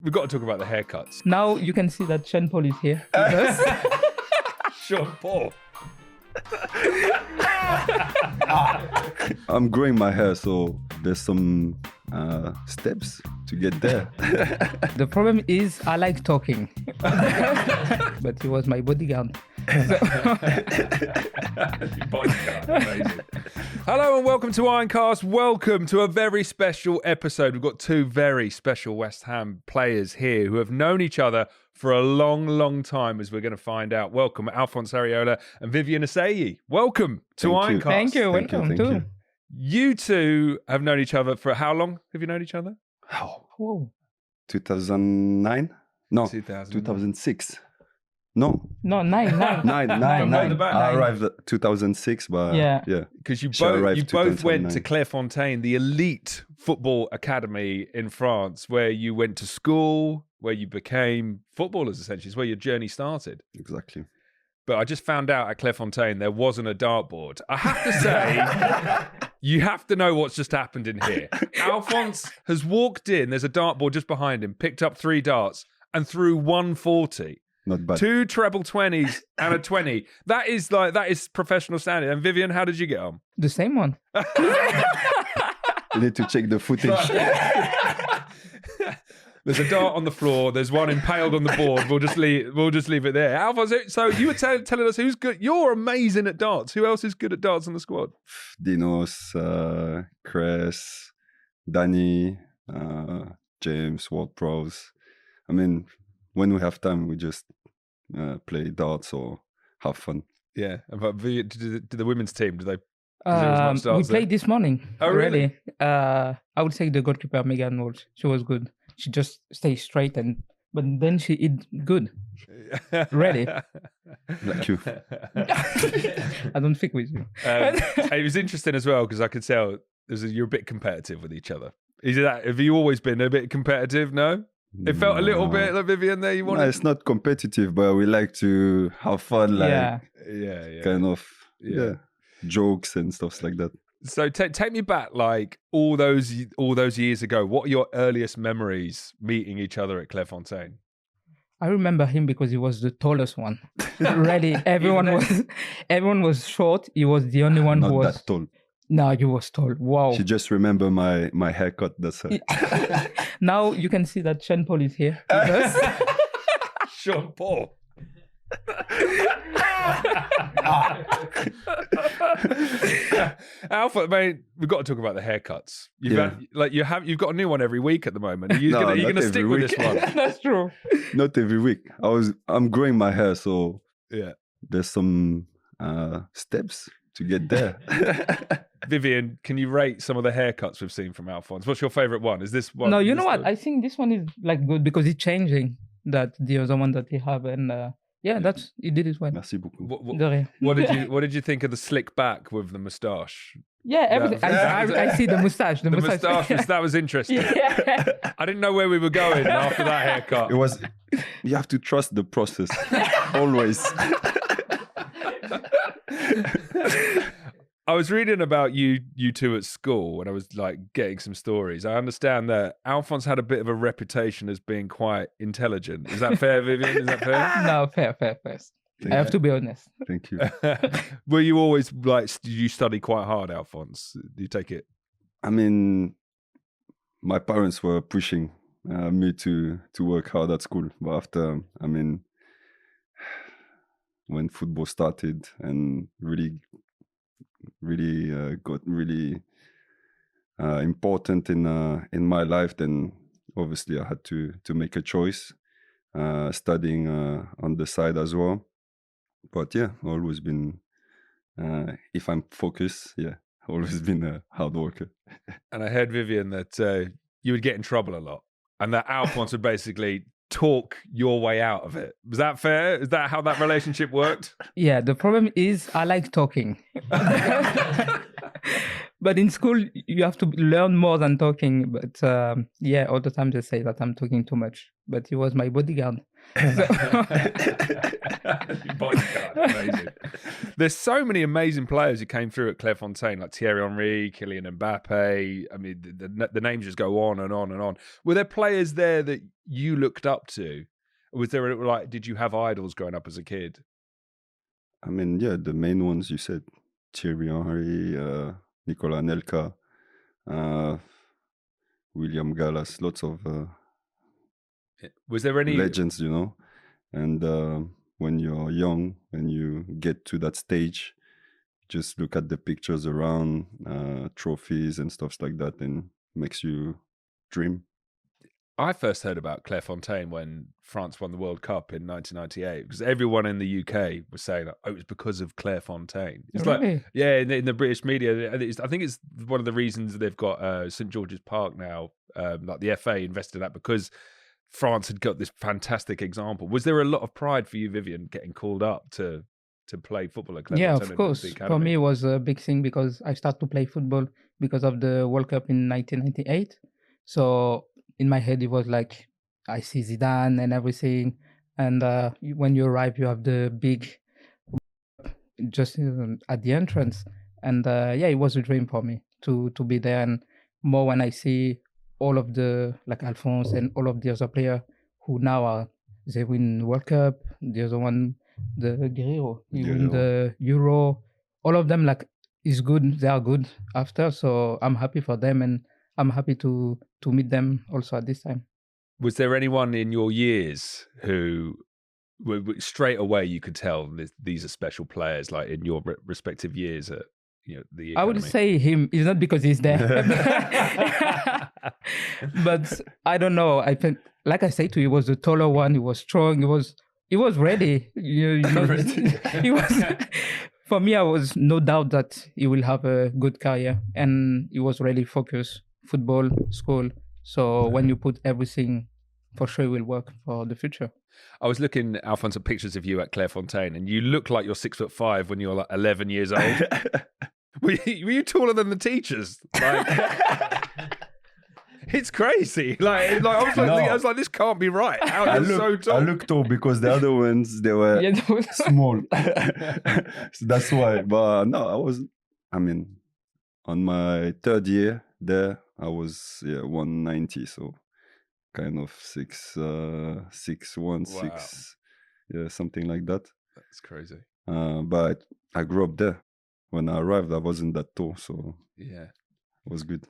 We've got to talk about the haircuts. Now you can see that Sean Paul is here with us. Sean Paul. I'm growing my hair, so there's some steps to get there. The problem is I like talking. But he was my bodyguard. Bodyguard, amazing. Hello and welcome to Ironcast. Welcome to a very special episode. We've got two very special West Ham players here who have known each other for a long, long time, as we're going to find out. Welcome, Alphonse Areola and Vivienne Asseyi. Welcome to Ironcast. Thank you. Welcome too. You two have known each other for how long? Have you known each other? Whoa. 2009? No, 2006. No, nine. nine. I arrived at 2006, but yeah. Because you She arrived both went 2009. to Clairefontaine, the elite football academy in France, where you went to school, where you became footballers. Essentially, is where your journey started. Exactly. But I just found out at Clairefontaine there wasn't a dartboard. I have to say, you have to know what's just happened in here. Alphonse has walked in. There's a dartboard just behind him. Picked up 3 darts and threw 140. Not bad. 2 treble 20s and a 20. That is professional standard. And Vivienne, how did you get on? The same one. You need to check the footage. There's a dart on the floor. There's one impaled on the board. We'll just leave it there. Alphonse, so you were telling us who's good. You're amazing at darts. Who else is good at darts on the squad? Dinos, Chris, Danny, James, Ward-Prowse. I mean, when we have time, we just play darts or have fun. Yeah. But did the women's team, do they? We played this morning. Oh, really? I would say the goalkeeper, Megan Walsh. She was good. She just stays straight, but then she eat good. Ready. Like you. I don't think with you. It was interesting as well because I could tell you're a bit competitive with each other. Have you always been a bit competitive? No? It felt a little bit like Vivienne there. No, it's not competitive, but we like to have fun, like kind of jokes and stuff like that. So take me back, like all those years ago. What are your earliest memories meeting each other at Clairefontaine? I remember him because he was the tallest one. Really, everyone was short. He was the only one who was not that tall. No, he was tall. Wow. She just remember my haircut. That's her. Now you can see that Sean Paul is here with us. Sean Paul. Alpha, mate, we've got to talk about the haircuts. You've got a new one every week at the moment. Are you going to stick with this one? That's true. Not every week. I'm growing my hair, so there's some steps to get there. Vivienne, can you rate some of the haircuts we've seen from Alphonse? What's your favourite one? Is this one? No, you know what? I think this one is like good because it's changing that the other one that he have, and he did it well. Merci beaucoup. What did you think of the slick back with the moustache? Yeah, everything. I see the moustache. The moustache. That was interesting. Yeah. I didn't know where we were going after that haircut. You have to trust the process always. I was reading about you two at school, and I was like getting some stories. I understand that Alphonse had a bit of a reputation as being quite intelligent. Is that fair, Vivienne? Is that fair? No, fair. I have to be honest. Thank you. Were you always did you study quite hard, Alphonse? Do you take it? I mean, my parents were pushing me to work hard at school, but after, when football started and really got really important in my life, then obviously I had to make a choice, studying on the side as well. But always been, if I'm focused, always been a hard worker. And I heard, Vivienne, that you would get in trouble a lot, and that Alphonse would basically talk your way out of it. Was that fair? Is that how that relationship worked? Yeah, the problem is I like talking. But in school, you have to learn more than talking. But all the time they say that I'm talking too much. But he was my bodyguard. So Bodyguard, amazing. There's so many amazing players who came through at Clairefontaine, like Thierry Henry, Kylian Mbappe. I mean, the names just go on and on and on. Were there players there that you looked up to? Was there like, did you have idols growing up as a kid? I mean, yeah, the main ones you said, Thierry Henry, Nicolas Anelka, William Gallas, lots of Was there any legends, you know. And when you're young and you get to that stage, just look at the pictures around, trophies and stuff like that, and makes you dream. I first heard about Clairefontaine when France won the World Cup in 1998, because everyone in the UK was saying, "Oh, it was because of Clairefontaine." It's Really? like, yeah, in the British media, I think it's one of the reasons they've got St George's Park now. Like the FA invested in that because France had got this fantastic example. Was there a lot of pride for you, Vivienne, getting called up to play football at Clairefontaine? yeah, and of the course. For academy? me, it was a big thing because I started to play football because of the World Cup in 1998. So in my head, it was like I see Zidane and everything. And when you arrive, you have the big just at the entrance. And yeah, it was a dream for me to be there. And more when I see all of the like Alphonse and all of the other players who now are they win World Cup. The other one, the Guerrero, he win the Euro. All of them like is good. They are good after. So I'm happy for them, and I'm happy to meet them also at this time. Was there anyone in your years who straight away you could tell these are special players, like in your respective years at the academy? I would say him. It's not because he's there, but I don't know. I think, like I say to you, he was the taller one. He was strong. He was ready. You know, he was. For me, I was no doubt that he will have a good career, and he was really focused. Football, school. So when you put everything, for sure, it will work for the future. I was looking, Alphonse, at pictures of you at Clairefontaine, and you look like you're 6'5" when you're like 11 years old. were you taller than the teachers? Like, it's crazy. Like I was like, this can't be right. How you're so tall? I look tall because the other ones they were small. So that's why. But no, I mean, on my third year there, I was 190. So kind of 6'1", Wow. 6, something like that. That's crazy. But I grew up there. When I arrived, I wasn't that tall, so yeah, it was good.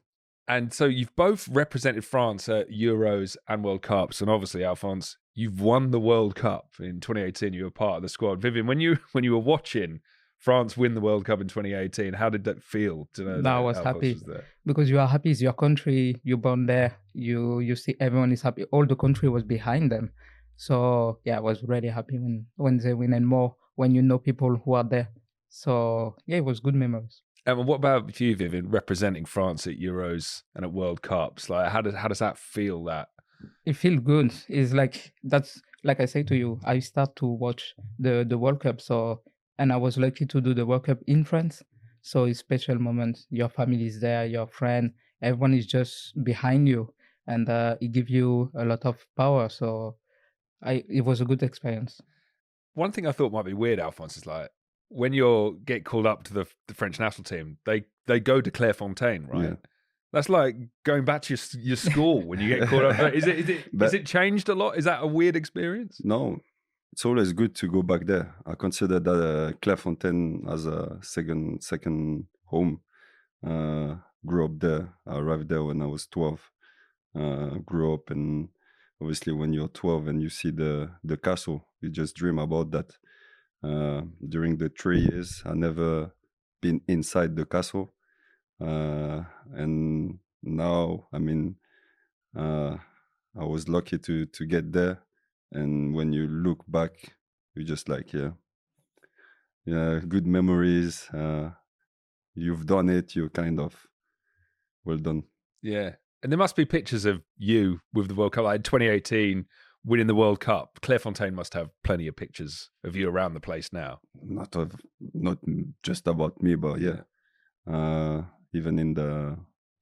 And so you've both represented France at Euros and World Cups, and obviously, Alphonse, you've won the World Cup in 2018. You were part of the squad. Vivienne, when you were watching France win the World Cup in 2018, how did that feel to know that I was Alphonse happy was there? because you are happy. It's your country. You're born there. You see everyone is happy. All the country was behind them. So yeah, I was really happy when they win, and more when you know people who are there. So yeah, it was good memories. And what about you, Vivienne, representing France at Euros and at World Cups? Like, how does that feel? That it feels good. It's like that's like I say to you. I start to watch the World Cup. So and I was lucky to do the World Cup in France. So it's special moment. Your family is there. Your friend. Everyone is just behind you, and it gives you a lot of power. So it was a good experience. One thing I thought might be weird, Alphonse, is like, when you get called up to the French national team, they go to Clairefontaine, right? Yeah. That's like going back to your school when you get called up. Is it changed a lot? Is that a weird experience? No, it's always good to go back there. I consider that Clairefontaine as a second home. Grew up there. I arrived there when I was 12. Grew up, and obviously when you're 12 and you see the castle, you just dream about that. During the 3 years, I never been inside the castle, and now I mean, I was lucky to get there. And when you look back, you just like good memories. You've done it. You're kind of well done. Yeah, and there must be pictures of you with the World Cup, like in 2018. Winning the World Cup. Clairefontaine must have plenty of pictures of you around the place now. Not just about me, but yeah. Even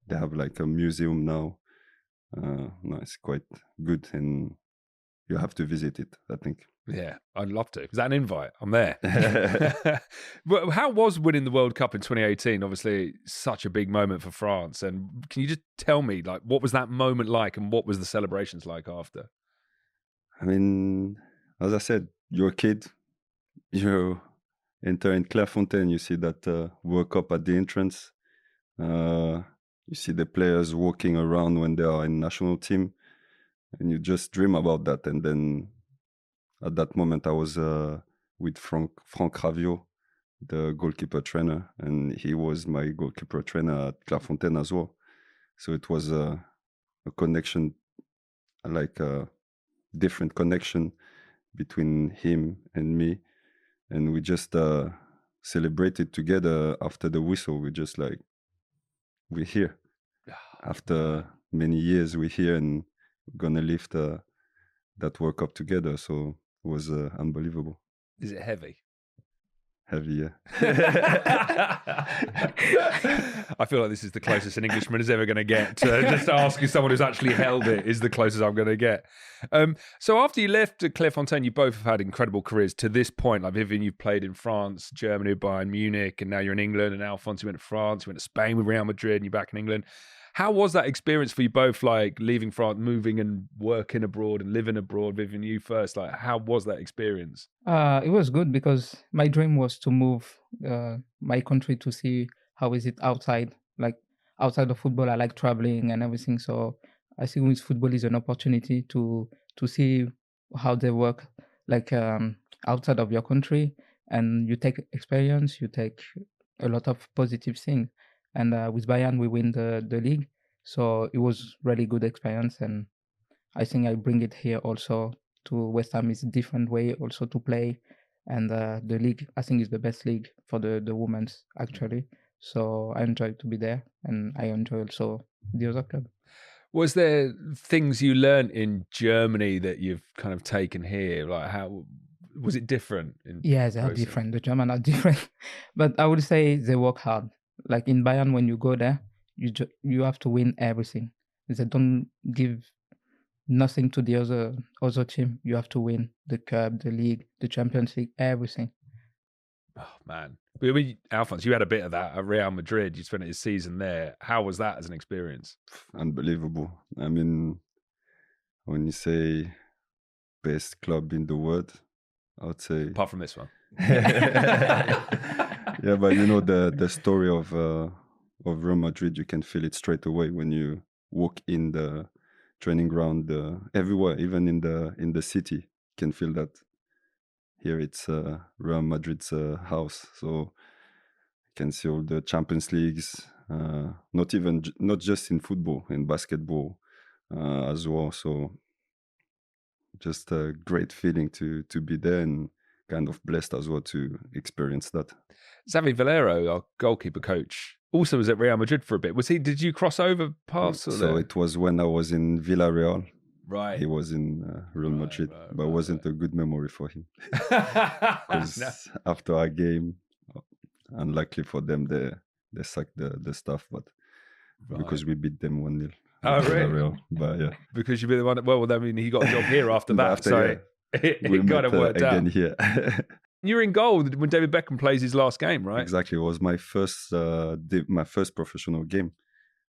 they have like a museum now. No, it's quite good, and you have to visit it, I think. Yeah, I'd love to. Is that an invite? I'm there. But how was winning the World Cup in 2018? Obviously, such a big moment for France. And can you just tell me, like, what was that moment like, and what was the celebrations like after? I mean, as I said, you're a kid, you enter in Clairefontaine, you see that World Cup at the entrance. You see the players walking around when they are in national team, and you just dream about that. And then at that moment, I was with Franck Raviot, the goalkeeper trainer, and he was my goalkeeper trainer at Clairefontaine as well. So it was a connection, like a different connection between him and me. And we just celebrated together after the whistle. We just like, we're here. After many years, we're here and we're going to lift that World Cup together. So it was unbelievable. Is it heavy? Heavy, yeah. I feel like this is the closest an Englishman is ever going to get to just asking someone who's actually held it is the closest I'm going to get. So after you left Clairefontaine, you both have had incredible careers to this point. Like Vivienne, you've played in France, Germany, Bayern Munich, and now you're in England. And Alphonse, you went to France, you went to Spain with Real Madrid, and you're back in England. How was that experience for you both, like leaving France, moving and working abroad and living abroad? Vivienne, you first, like how was that experience? It was good because my dream was to move my country to see how is it outside. Like outside of football, I like traveling and everything. So I see with football is an opportunity to see how they work, like outside of your country, and you take experience, you take a lot of positive things. And with Bayern, we win the league. So it was really good experience. And I think I bring it here also to West Ham. It's a different way also to play. And the league, I think, is the best league for the women's, actually. So I enjoy to be there. And I enjoy also the other club. Was there things you learned in Germany that you've kind of taken here? Like how was it different? Yeah, they are different. The German are different. But I would say they work hard. Like in Bayern, when you go there, you have to win everything. They don't give nothing to the other team. You have to win the cup, the league, the Champions League, everything. Oh man, Alphonse, you had a bit of that at Real Madrid. You spent a season there. How was that as an experience? Unbelievable. I mean, when you say best club in the world, I would say apart from this one. Yeah, but you know the story of Real Madrid, you can feel it straight away when you walk in the training ground, everywhere, even in the city, you can feel that. Here it's Real Madrid's house, so you can see all the Champions Leagues, not just in football, in basketball as well. So just a great feeling to be there, and kind of blessed as well to experience that. Xavi Valero, our goalkeeper coach, also was at Real Madrid for a bit. Did you cross over paths? So it was when I was in Villarreal. Right. He was in Real Madrid, but it wasn't a good memory for him. Because after our game, unluckily for them, they sacked the staff, but because we beat them 1-0. Oh, really? But yeah. Because you beat them 1-0. Well, I mean, he got a job here after that, so it kind of worked out. Here. You're in goal when David Beckham plays his last game, right? Exactly. It was my first professional game,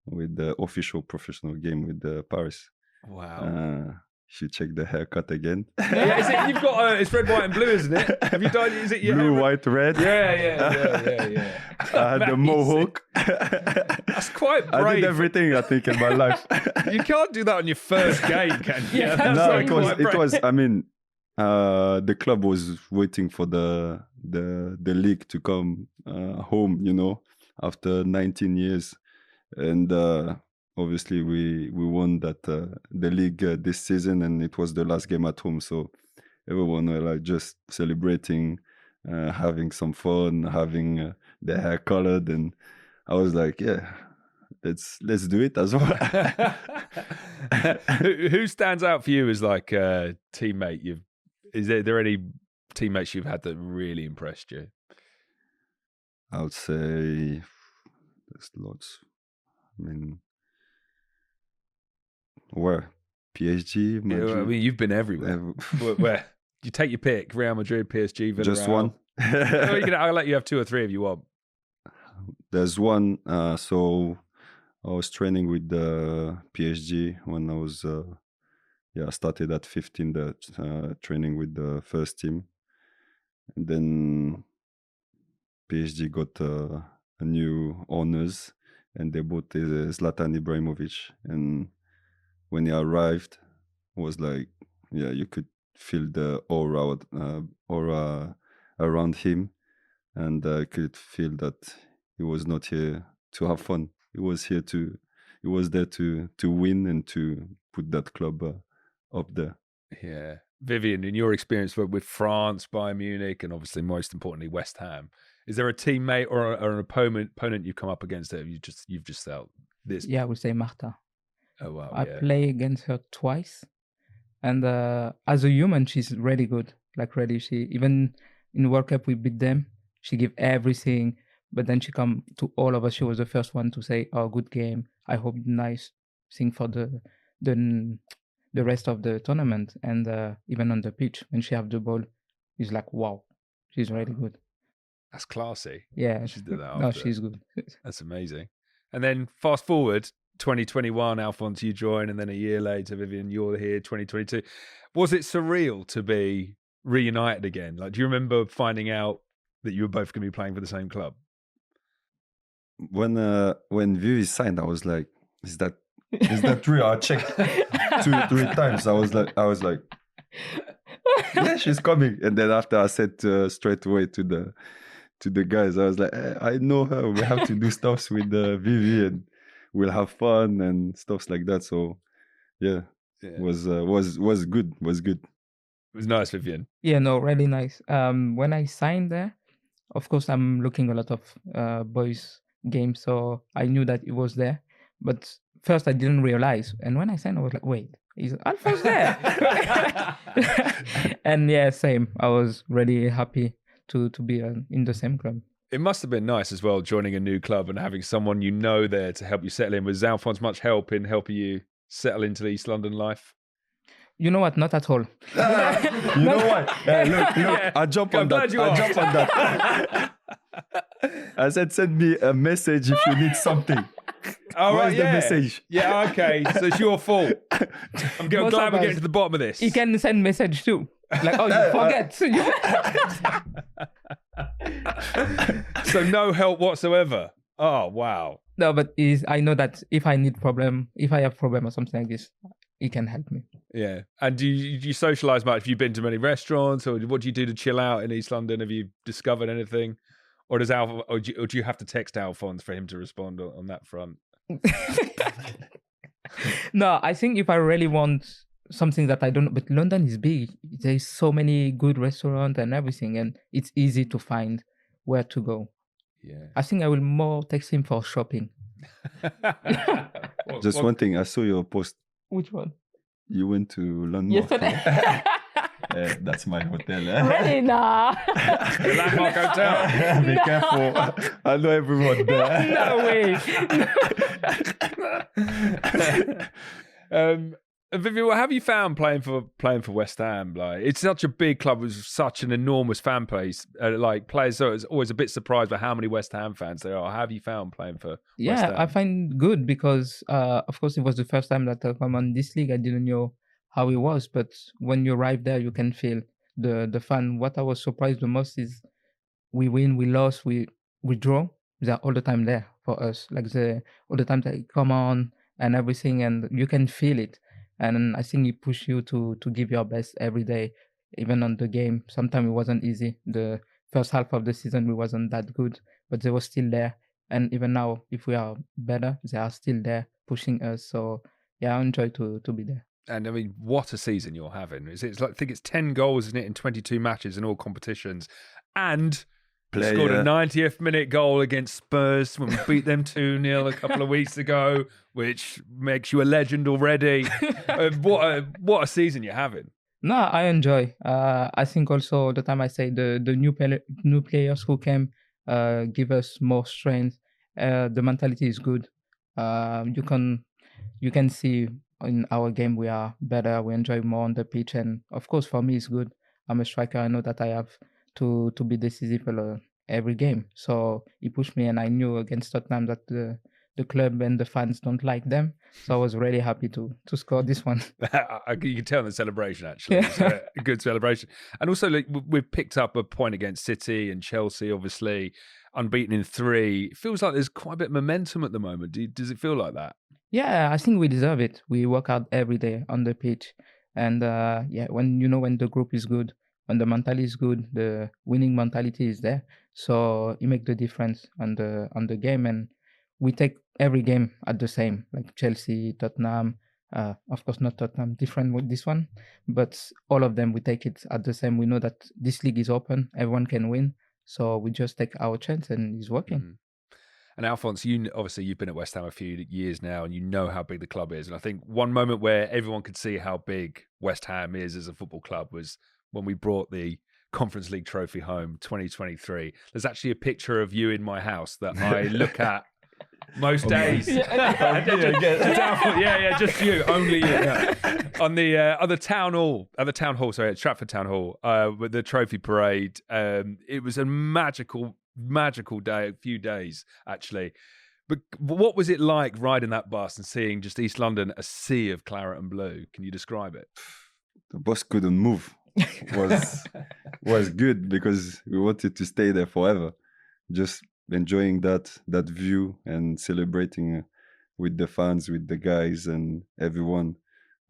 with the official professional game with Paris. Wow. Should check the haircut again. Yeah, you've got it's red, white, and blue, isn't it? Have you done? Is it blue, white, red? Yeah. I had the mohawk. That's quite brave. I did everything, I think, in my life. You can't do that on your first game, can you? No, it was. I mean, the club was waiting for the league to come home. You know, after 19 years, and. Obviously, we won the league this season, and it was the last game at home. So everyone were like just celebrating, having some fun, having their hair colored, and I was like, yeah, let's do it as well. Who stands out for you as like a teammate? Is there any teammates you've had that really impressed you? I would say there's lots. I mean. Where PSG, Madrid. Yeah, I mean, you've been everywhere. Where you take your pick: Real Madrid, PSG, Villarreal. Just one. I'll let you have two or three if you want. There's one. So I was training with the PSG when I was. I started at 15. Training with the first team, and then PSG got a new owners, and they bought Zlatan Ibrahimovic. And when he arrived, it was like, you could feel the aura around him, and I could feel that he was not here to have fun. He was there to win and to put that club up there. Yeah. Vivienne, in your experience with France, Bayern Munich, and obviously most importantly West Ham, is there a teammate or an opponent you've come up against that you've just felt this? Yeah, I would say Marta. Oh wow! I play against her twice, and as a human, she's really good. Like really, she even in World Cup we beat them. She give everything, but then she come to all of us. She was the first one to say, "Oh, good game. I hope nice thing for the rest of the tournament." And even on the pitch, when she have the ball, it's like, wow, she's really good. That's classy. Yeah, she did that. No, she's good. That's amazing. And then fast forward 2021, Alphonse, you join, and then a year later, Vivienne, you're here. 2022. Was it surreal to be reunited again? Like, do you remember finding out that you were both going to be playing for the same club? When Vivi signed, I was like, "Is that true?" I checked 2-3 times. I was like, "Yeah, she's coming." And then after I said straight away to the guys, I was like, "I know her. We have to do stuff with Vivi, and we'll have fun and stuff like that." So, was good. Was good. It was nice, Vivienne. Yeah, no, really nice. When I signed there, of course, I'm looking a lot of boys games, so I knew that it was there. But first, I didn't realize, and when I signed, I was like, "Wait, is Alphonse there?" And yeah, same. I was really happy to be in the same club. It must have been nice as well, joining a new club and having someone you know there to help you settle in. Was Alphonse much help in helping you settle into the East London life? You know what? Not at all. You know what? Look, I jump on that. I said, send me a message if you need something. Oh, Where's the message? Yeah, okay. So it's your fault. I'm glad we're getting to the bottom of this. You can send message too. Like, oh, you forget. So no help whatsoever. Oh, wow. No, but I know that if I have problem or something like this, he can help me. Yeah. And do you socialise much? Have you been to many restaurants, or what do you do to chill out in East London? Have you discovered anything? Or do you have to text Alphonse for him to respond on that front? No, I think if I really want something that I don't know, but London is big. There's so many good restaurants and everything, and it's easy to find where to go. Yeah. I think I will more text him for shopping. Just one thing, I saw your post. Which one? You went to London. Yesterday. That's my hotel. Really? Nah. The Landmark Hotel. Be careful. I know everyone there. No way. Vivienne, what have you found playing for West Ham? Like, it's such a big club with such an enormous fan base. Like, players are always a bit surprised by how many West Ham fans there are. How have you found playing for West Ham? I find good because, of course, it was the first time that I come on this league. I didn't know how it was, but when you arrive there, you can feel the fun. What I was surprised the most is we win, we lost, we draw. They're all the time there for us. Like all the time they come on and everything, and you can feel it. And I think it pushed you to give your best every day, even on the game. Sometimes it wasn't easy. The first half of the season, we wasn't that good, but they were still there. And even now, if we are better, they are still there pushing us. So yeah, I enjoy to be there. And I mean, what a season you're having. It's like, I think it's 10 goals, isn't it, in 22 matches in all competitions. And you scored a 90th minute goal against Spurs when we beat them 2-0 a couple of weeks ago, which makes you a legend already. What a season you're having. No, I enjoy. I think also the time I say the new players who came give us more strength. The mentality is good. You can see in our game we are better. We enjoy more on the pitch, and of course for me it's good. I'm a striker. I know that I have to be decisive every game. So he pushed me, and I knew against Tottenham that the club and the fans don't like them. So I was really happy to score this one. You can tell in the celebration, actually. It's a good celebration. And also, like, we've picked up a point against City and Chelsea, obviously, unbeaten in 3. It feels like there's quite a bit of momentum at the moment. Does it feel like that? Yeah, I think we deserve it. We work out every day on the pitch. And when the group is good, when the mentality is good, the winning mentality is there. So it makes the difference on the game. And we take every game at the same, like Chelsea, Tottenham. Of course, not Tottenham, different with this one. But all of them, we take it at the same. We know that this league is open. Everyone can win. So we just take our chance, and it's working. Mm-hmm. And Alphonse, you've been at West Ham a few years now, and you know how big the club is. And I think one moment where everyone could see how big West Ham is as a football club was when we brought the Conference League trophy home, 2023. There's actually a picture of you in my house that I look at most days. Just you, only you. Yeah. On the town hall, at Stratford Town Hall, with the trophy parade. It was a magical day, a few days actually. But what was it like riding that bus and seeing just East London, a sea of claret and blue? Can you describe it? The bus couldn't move. was good because we wanted to stay there forever, just enjoying that view and celebrating with the fans, with the guys and everyone.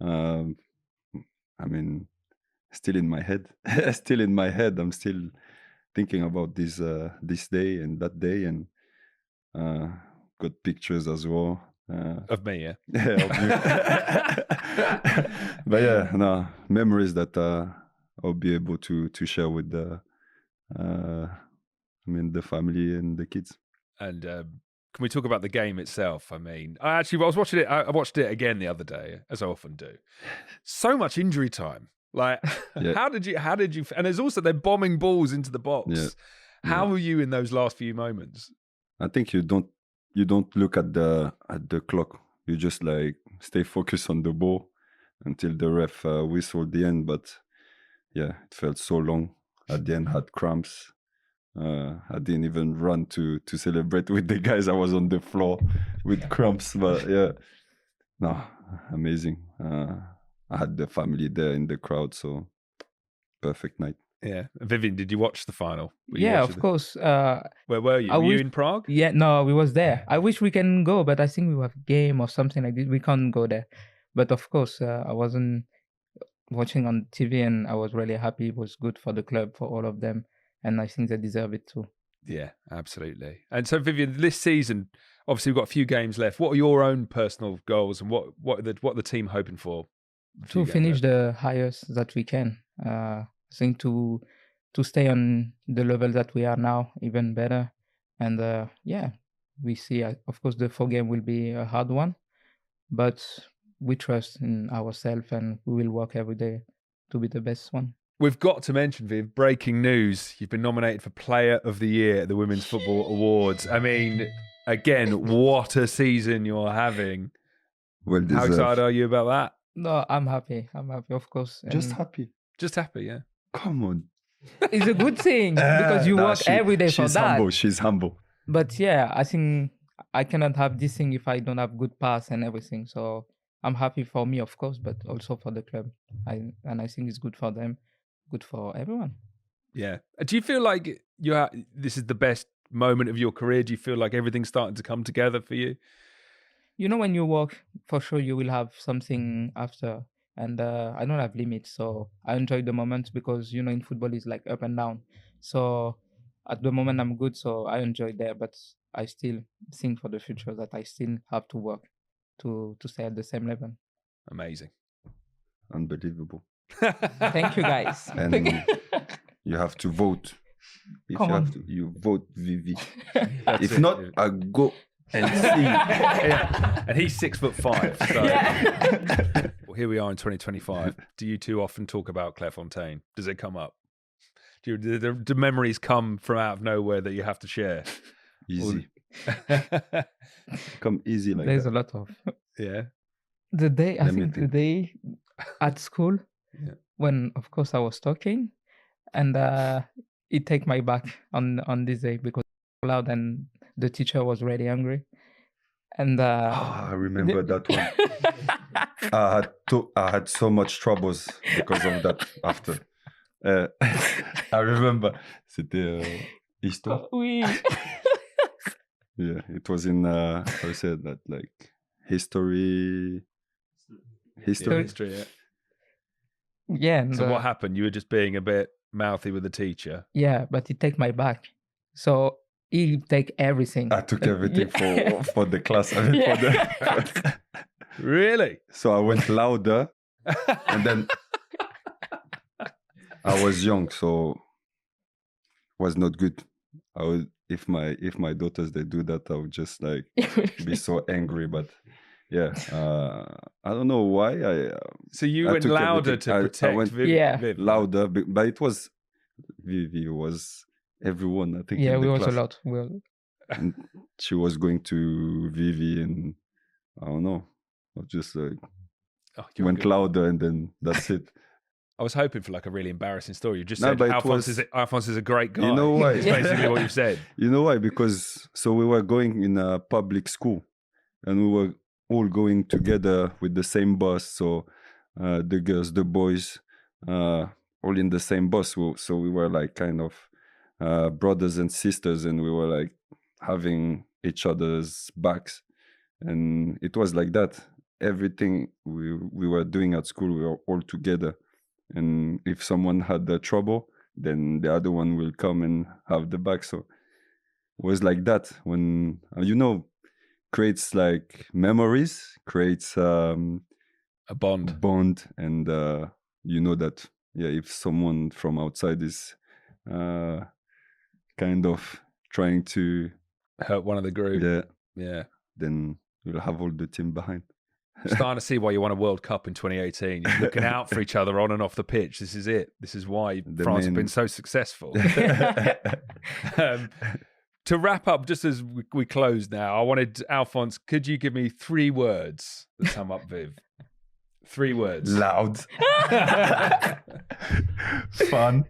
I mean, still in my head. I'm still thinking about this day and that day, and got pictures as well. Of me, yeah. But yeah, no, memories that I'll be able to share with the family and the kids. And can we talk about the game itself? I mean, I was watching it. I watched it again the other day, as I often do. So much injury time. Like, yeah. How did you? And there's also they're bombing balls into the box. Yeah. How were you in those last few moments? I think you don't look at the clock. You just like stay focused on the ball until the ref whistled the end. But yeah, it felt so long. At the end, had cramps. I didn't even run to celebrate with the guys. I was on the floor with cramps. But yeah, no, amazing. I had the family there in the crowd, so perfect night. Yeah. Vivienne, did you watch the final? Yeah, of course. Where were you? Were you in Prague? Yeah, no, we was there. I wish we can go, but I think we have a game or something like this. We can't go there. But of course, I wasn't watching on TV, and I was really happy. It was good for the club, for all of them, and I think they deserve it too. Yeah, absolutely. And so, Vivienne, this season, obviously, we've got a few games left. What are your own personal goals, and what are the team hoping for? To finish the highest that we can. I think to stay on the level that we are now, even better. And we see, of course, the 4 game will be a hard one, but we trust in ourselves, and we will work every day to be the best one. We've got to mention, Viv, breaking news. You've been nominated for Player of the Year at the Women's Football Awards. I mean, again, what a season you're having. Well deserved. How excited are you about that? No, I'm happy, of course. Just happy, yeah. Come on. It's a good thing because you work every day for that. She's humble. But yeah, I think I cannot have this thing if I don't have good pass and everything. So I'm happy for me, of course, but also for the club. I think it's good for them, good for everyone. Yeah. Do you feel like this is the best moment of your career? Do you feel like everything's starting to come together for you? You know, when you work, for sure you will have something after. And I don't have limits, so I enjoy the moment because, in football it's like up and down. So at the moment I'm good, so I enjoy there. But I still think for the future that I still have to work to stay at the same level. Amazing. Unbelievable. Thank you, guys. And you have to vote. If Come you on. have to, you vote Vivi. If not, I go and see. Yeah. And he's 6'5". So. Yeah. Well, here we are in 2025. Do you two often talk about Clairefontaine? Does it come up? Do memories come from out of nowhere that you have to share? Easy. Come easy like There's that. a lot of. Yeah. The day I Let me think the think. day at school, Yeah. when of course I was talking, and it take my back on this day because it was loud and the teacher was really angry, and I remember that one. I had so much troubles because of that after. I remember. C'était histoire. oui. Yeah, it was in how you said that, like history. History, yeah. Yeah, and, So what happened? You were just being a bit mouthy with the teacher. yeah, but he take my back, so he take everything. I took everything for the class. I mean, Yeah. for the Really? So I went louder, and then I was young, so was not good. I would, if my daughters they do that, I would just like be so angry. But yeah, I don't know why So you I went took louder everything. to I protect went Viv. Yeah. Viv. louder, but it was Vivi was everyone. I think Yeah, in we the was a class. lot. And she was going to Vivi, and I don't know. I just like Oh, you're went good. louder, and then that's it. I was hoping for like a really embarrassing story. You just No, said but it Alphonse, was- Alphonse is a great guy. You know why? That's basically what you've said. You know why? Because so we were going in a public school, and we were all going together with the same bus. So the girls, the boys, all in the same bus. So we were like kind of brothers and sisters, and we were like having each other's backs, and it was like that. Everything we were doing at school, we were all together. And if someone had the trouble, then the other one will come and have the back. So it was like that. When creates like memories, creates A bond. bond, and you know that if someone from outside is kind of trying to Hurt one of the group. Yeah. then you'll have all the team behind. Starting to see why you won a World Cup in 2018. You're looking out for each other on and off the pitch. This is it. This is why The France have main- been so successful. To wrap up, just as we close now, I wanted, Alphonse, could you give me 3 words that sum up Viv? 3 words. Loud, fun,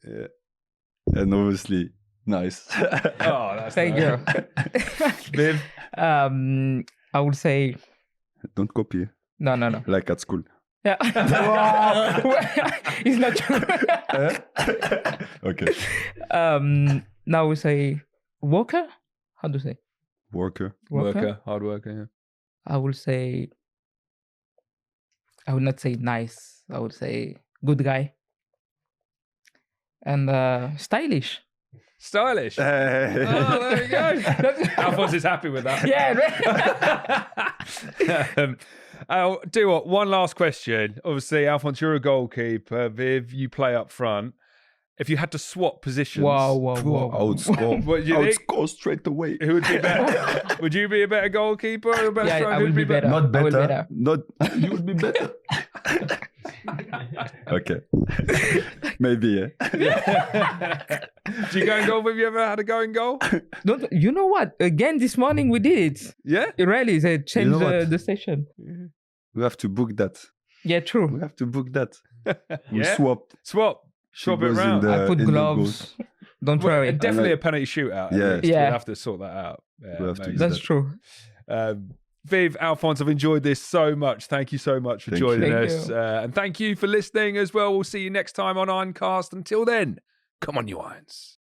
and obviously nice. Oh, that's Thank nice. you. Viv? I would say Don't copy no. like at school. Yeah. It's not true. Okay. Now we say worker. How do you say? Worker. Worker, hard worker, yeah. I will say. I would not say nice. I would say good guy. And stylish. Stylish. Hey. Oh, there you go. Alphonse is happy with that. Yeah. I'll do what? One last question. Obviously, Alphonse, you're a goalkeeper. Viv, you play up front. If you had to swap positions, Wow. I would score. What do you I would think? score straight away. Who would be better? Would you be a better goalkeeper or a better Yeah, striker? I Who'd will be better. Not I will better. better. Not you would be better. Okay. Maybe, yeah. Do you go in goal? Have you ever had a go in goal? You know what? Again, this morning we did it. Yeah. Really, they changed know what? the station. We have to book that. Yeah, true. We have to book that. We Yeah. swapped. Swap. She Swap it goes in round. the- I put in the gloves. Don't Well, worry. definitely like- a penalty shootout. Yeah. We'll Yeah. have to sort that out. Yeah, We'll have to do amazing. That's true. Viv, Alphonse, I've enjoyed this so much. Thank you so much for Thank you. joining Thank us. you. And thank you for listening as well. We'll see you next time on Ironcast. Until then, come on, you Irons.